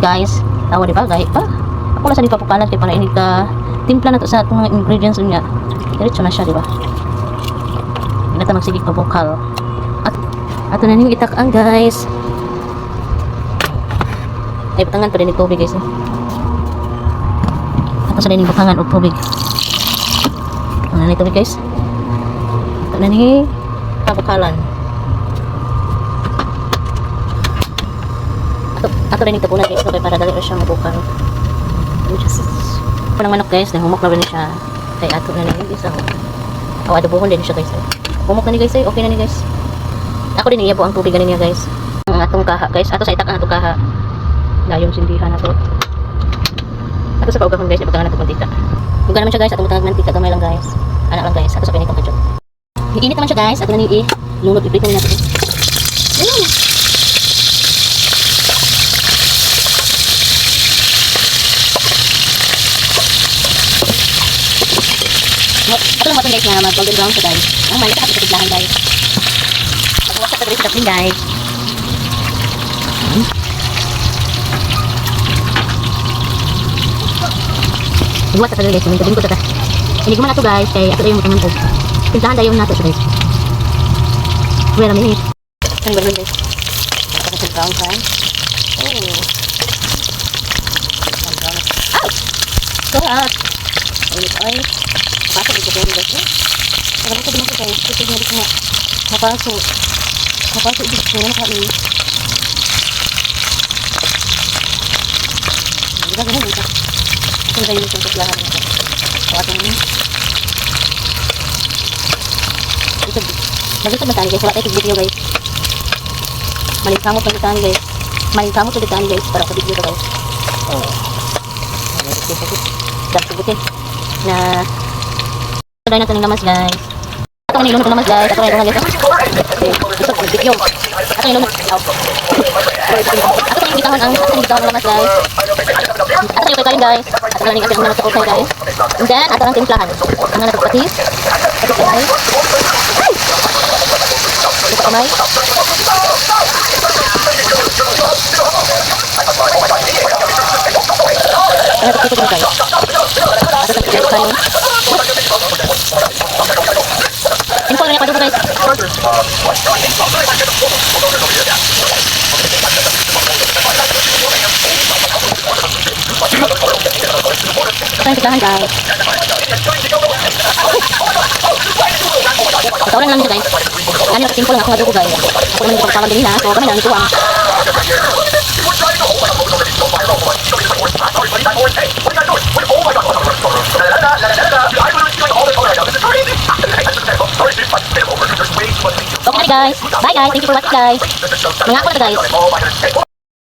Guys, tawa di ba? Gaya pa. Ako lang sa di papukalan kay para ini ka timpla na to sa mga ingredients niya. Diretso na siya, di ba? Hindi na ta magsigig pabukal. At ato na ning itak-ang guys. Ay patangan pa rin ng tubig guys. Ato sa ning bukangan og tubig. Ano na tubig guys? Ato na ning pabukalan. Ato rin itapunan guys, okay, para dali siya mabukal. Punang manok guys, nahumok na ba niya siya. Kaya ato na rin isang adobohon din siya guys. Humok na ni guys, okay na ni guys. Ako din iyabo ang tubig niya guys. Ang atong kaha guys, ato sa itak ang atong kaha. Layong sindihan ato. Ato sa paugahon guys, ipagangan nato mantika. Buga naman siya guys, atong butang mantika gamay lang guys. Anak lang guys, ato sa pinitong ketchup. Iinit naman siya guys, ato na ni lunod i-plate na natin. Ito lang guys nga mag-golden brown siya guys. Ang mali sa kapitlahan guys. Pag-wasak sa dress sa guys. Pag-wasak sa dress, minto din ko ito. Hindi ko man ito guys, kaya ito yung matangan ko. Pintahan tayo nato siya guys. Wait a minute. Ang gano'n guys. Ito sa brown pan. Oh. Ow! So hot. Oil. Pasok ito ko guys. Parang ko din ako guys. Ito nga dito nga. Mapasok. Mapasok dito ko na kami. Hindi ba ganun dito? Ito kayo nito sa lahat nito. Tawatan mo. Ito. Maganda matani guys. Wala tayo video guys. Malinkamot ang ditani guys. Malinkamot ang ditani guys. Para sa video ko guys. Oh. Dapat na try natin ng lamas guys. Ito ang nilunod ng lamas guys. Ito ang guys. Ito ang video. Ito ang nilunod. Ito ang bitahon ang lamas guys. Ito ang pagkain guys. Ito ang nilunod ng lamas guys. And then, ito ang timplahan. Ang nagpatis. Ito kamay. Ito kamay. Ito din guys. Ito ang kayo. Info lang yung guys. Ito yung pitahan guys. Ito lang lang ito guys. Ano yung simple lang ako madugo guys. Ako naman yung pagkawan din na. So kami lang ito ang okay guys. Bye guys. Thank you for watching guys. Mga ako na guys.